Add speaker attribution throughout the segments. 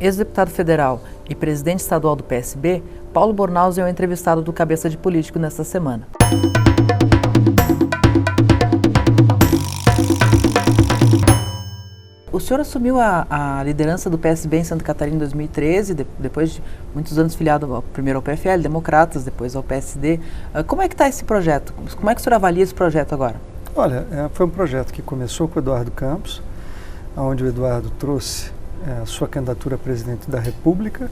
Speaker 1: Ex-deputado federal e presidente estadual do PSB, Paulo Bornhausen é o entrevistado do Cabeça de Político nesta semana. O senhor assumiu a liderança do PSB em Santa Catarina em 2013, depois de muitos anos filiado primeiro ao PFL, Democratas, depois ao PSD. Como é que está esse projeto? Como é que o senhor avalia esse projeto agora?
Speaker 2: Olha, foi um projeto que começou com o Eduardo Campos, onde o Eduardo trouxe a sua candidatura a presidente da República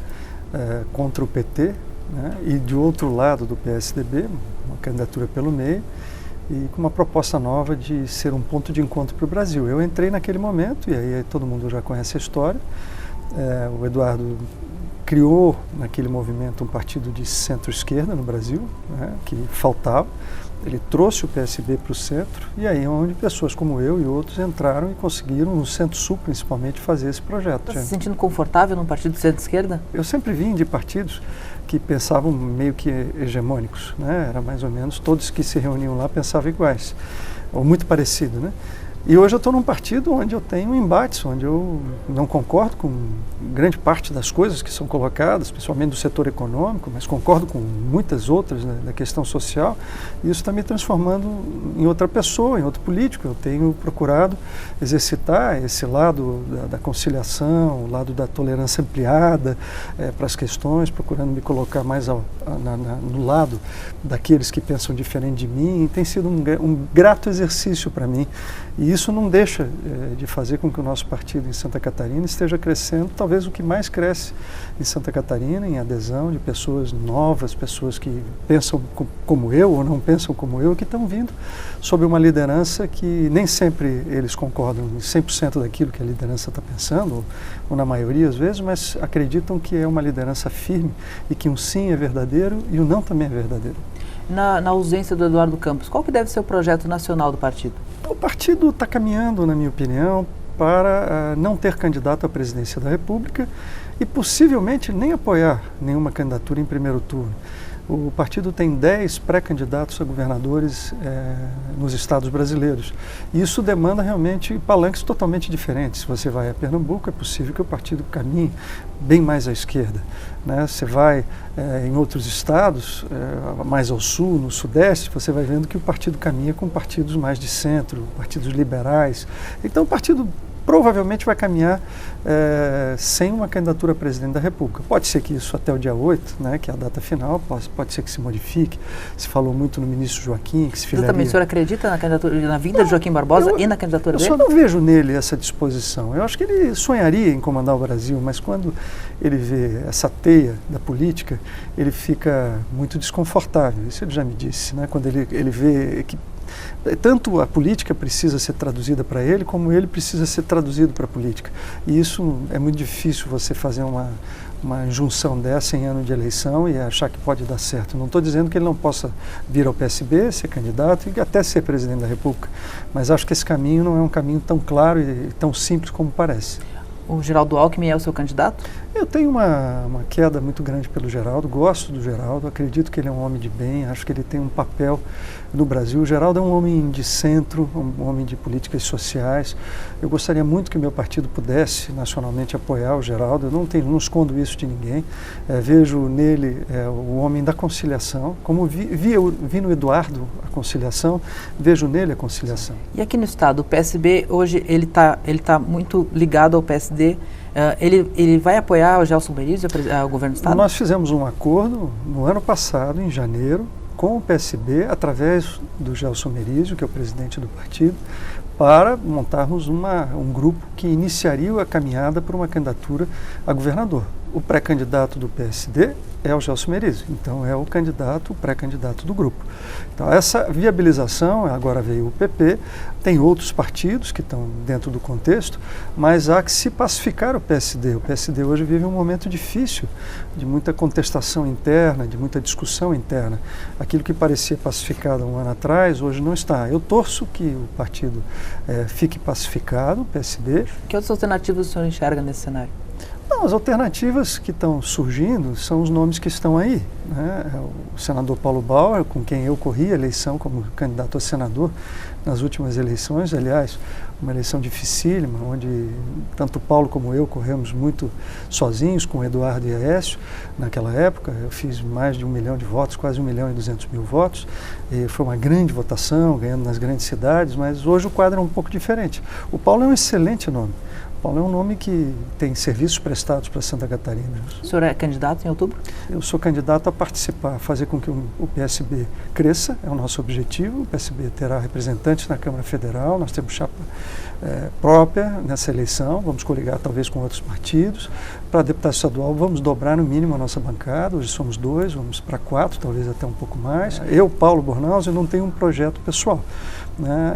Speaker 2: contra o PT, né, e de outro lado do PSDB, uma candidatura pelo meio, e com uma proposta nova de ser um ponto de encontro para o Brasil. Eu entrei naquele momento, e aí todo mundo já conhece a história. O Eduardo criou naquele movimento um partido de centro-esquerda no Brasil, né, que faltava. Ele trouxe o PSB para o centro, e aí é onde pessoas como eu e outros entraram e conseguiram, no Centro-Sul principalmente, fazer esse projeto.
Speaker 1: Está se sentindo confortável num partido de centro-esquerda?
Speaker 2: Eu sempre vim de partidos que pensavam meio que hegemônicos, né? Era mais ou menos, todos que se reuniam lá pensavam iguais, ou muito parecido, né? E hoje eu estou num partido onde eu tenho embates, onde eu não concordo com grande parte das coisas que são colocadas, principalmente do setor econômico, mas concordo com muitas outras, né, da questão social, e isso está me transformando em outra pessoa, em outro político. Eu tenho procurado exercitar esse lado da conciliação, o lado da tolerância ampliada para as questões, procurando me colocar mais no lado daqueles que pensam diferente de mim, e tem sido um grato exercício para mim. E isso não deixa de fazer com que o nosso partido em Santa Catarina esteja crescendo, talvez o que mais cresce em Santa Catarina, em adesão de pessoas novas, pessoas que pensam como eu ou não pensam como eu, que estão vindo sob uma liderança que nem sempre eles concordam em 100% daquilo que a liderança está pensando, ou na maioria às vezes, mas acreditam que é uma liderança firme e que um sim é verdadeiro e o não também é verdadeiro.
Speaker 1: Na ausência do Eduardo Campos, qual que deve ser o projeto nacional do partido?
Speaker 2: O partido está caminhando, na minha opinião, para não ter candidato à presidência da República e possivelmente nem apoiar nenhuma candidatura em primeiro turno. O partido tem 10 pré-candidatos a governadores nos estados brasileiros. E isso demanda realmente palanques totalmente diferentes. Se você vai a Pernambuco, é possível que o partido caminhe bem mais à esquerda, né? Você vai em outros estados, mais ao sul, no sudeste, você vai vendo que o partido caminha com partidos mais de centro, partidos liberais. Então o partido provavelmente vai caminhar sem uma candidatura a presidente da República. Pode ser que isso até o dia 8, né, que é a data final, pode ser que se modifique. Se falou muito no ministro Joaquim, que se filiaria...
Speaker 1: Exatamente, o senhor acredita na candidatura, na vinda de Joaquim Barbosa e na candidatura dele?
Speaker 2: Eu só não vejo nele essa disposição. Eu acho que ele sonharia em comandar o Brasil, mas quando ele vê essa teia da política, ele fica muito desconfortável. Isso ele já me disse, né? Quando ele vê que tanto a política precisa ser traduzida para ele, como ele precisa ser traduzido para a política. E isso é muito difícil você fazer uma junção dessa em ano de eleição e achar que pode dar certo. Não estou dizendo que ele não possa vir ao PSB, ser candidato e até ser presidente da República, mas acho que esse caminho não é um caminho tão claro e tão simples como parece.
Speaker 1: O Geraldo Alckmin é o seu candidato?
Speaker 2: Eu tenho uma queda muito grande pelo Geraldo, gosto do Geraldo, acredito que ele é um homem de bem, acho que ele tem um papel no Brasil. O Geraldo é um homem de centro, um homem de políticas sociais. Eu gostaria muito que o meu partido pudesse nacionalmente apoiar o Geraldo, eu não escondo isso de ninguém. Vejo nele o homem da conciliação, como vi no Eduardo a conciliação, vejo nele a conciliação.
Speaker 1: E aqui no estado, o PSB hoje ele tá muito ligado ao PSD. Ele vai apoiar o Gelson Merizio, o governo do estado?
Speaker 2: Nós fizemos um acordo no ano passado, em janeiro, com o PSB, através do Gelson Merizio, que é o presidente do partido, para montarmos um grupo que iniciaria a caminhada para uma candidatura a governador. O pré-candidato do PSD é o Gelson Merizio, então é o pré-candidato do grupo. Então essa viabilização, agora veio o PP, tem outros partidos que estão dentro do contexto, mas há que se pacificar o PSD. O PSD hoje vive um momento difícil, de muita contestação interna, de muita discussão interna. Aquilo que parecia pacificado um ano atrás, hoje não está. Eu torço que o partido fique pacificado, o PSD.
Speaker 1: Que outras alternativas o senhor enxerga nesse cenário?
Speaker 2: Não, as alternativas que estão surgindo são os nomes que estão aí, né? O senador Paulo Bauer, com quem eu corri a eleição como candidato a senador nas últimas eleições, aliás, uma eleição dificílima, onde tanto o Paulo como eu corremos muito sozinhos, com o Eduardo e Aécio, naquela época. Eu fiz mais de 1 milhão de votos, quase 1.200.000 votos, e foi uma grande votação, ganhando nas grandes cidades, mas hoje o quadro é um pouco diferente. O Paulo é um excelente nome. Paulo é um nome que tem serviços prestados para Santa Catarina.
Speaker 1: O senhor é candidato em outubro?
Speaker 2: Eu sou candidato a participar, a fazer com que o PSB cresça, é o nosso objetivo. O PSB terá representantes na Câmara Federal, nós temos chapa própria nessa eleição, vamos coligar talvez com outros partidos. Para deputado estadual, vamos dobrar no mínimo a nossa bancada, hoje somos 2, vamos para 4, talvez até um pouco mais. Eu, Paulo Bornhausen, não tenho um projeto pessoal.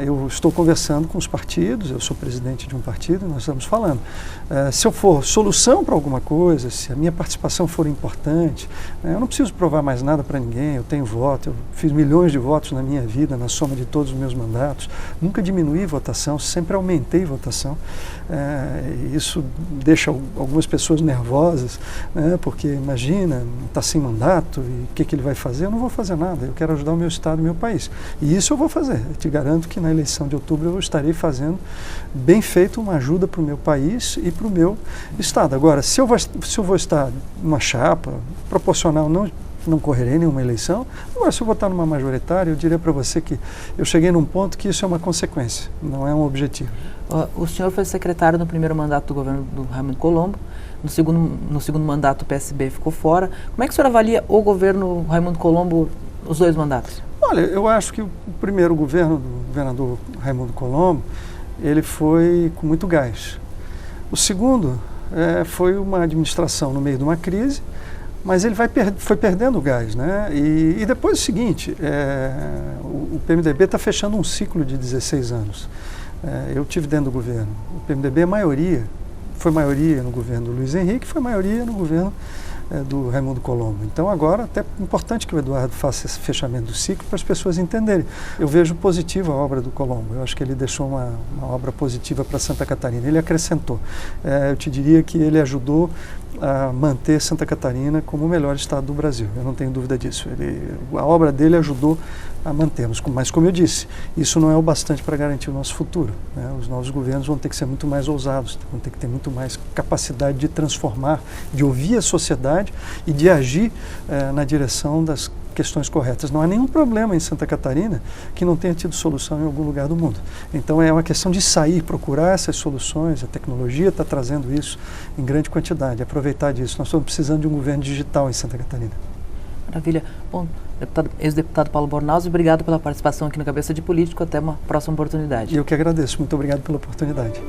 Speaker 2: Eu estou conversando com os partidos, eu sou presidente de um partido e nós estamos falando. Se eu for solução para alguma coisa, se a minha participação for importante, eu não preciso provar mais nada para ninguém, eu tenho voto, eu fiz milhões de votos na minha vida, na soma de todos os meus mandatos, nunca diminuí votação, sempre aumentei votação. Isso deixa algumas pessoas nervosas, porque imagina, está sem mandato e o que ele vai fazer? Eu não vou fazer nada, eu quero ajudar o meu estado e o meu país. E isso eu vou fazer, eu te garanto que na eleição de outubro eu estarei fazendo bem feito uma ajuda para o meu país e para o meu estado. Agora, se eu vou estar numa chapa proporcional, não correrei nenhuma eleição. Agora, se eu votar numa majoritária, eu diria para você que eu cheguei num ponto que isso é uma consequência, não é um objetivo.
Speaker 1: O senhor foi secretário no primeiro mandato do governo do Raimundo Colombo, no segundo mandato o PSB ficou fora. Como é que o senhor avalia o governo Raimundo Colombo, os 2 mandatos?
Speaker 2: Olha, eu acho que o primeiro governo do governador Raimundo Colombo, ele foi com muito gás. O segundo foi uma administração no meio de uma crise, mas ele foi perdendo o gás, né? E depois o seguinte, o PMDB está fechando um ciclo de 16 anos. Eu tive dentro do governo. O PMDB foi maioria no governo do Luiz Henrique, foi maioria no governo do Raimundo Colombo. Então agora até é importante que o Eduardo faça esse fechamento do ciclo para as pessoas entenderem. Eu vejo positiva a obra do Colombo, eu acho que ele deixou uma obra positiva para Santa Catarina, ele acrescentou. Eu te diria que ele ajudou a manter Santa Catarina como o melhor estado do Brasil, eu não tenho dúvida disso. A obra dele ajudou a mantermos, mas como eu disse, isso não é o bastante para garantir o nosso futuro, né? Os novos governos vão ter que ser muito mais ousados, vão ter que ter muito mais capacidade de transformar, de ouvir a sociedade e de agir na direção das questões corretas. Não há nenhum problema em Santa Catarina que não tenha tido solução em algum lugar do mundo. Então é uma questão de sair, procurar essas soluções, a tecnologia está trazendo isso em grande quantidade, aproveitar disso. Nós estamos precisando de um governo digital em Santa Catarina.
Speaker 1: Maravilha. Bom, ex-deputado Paulo Bornhausen, obrigado pela participação aqui no Cabeça de Político. Até uma próxima oportunidade.
Speaker 2: Eu que agradeço. Muito obrigado pela oportunidade.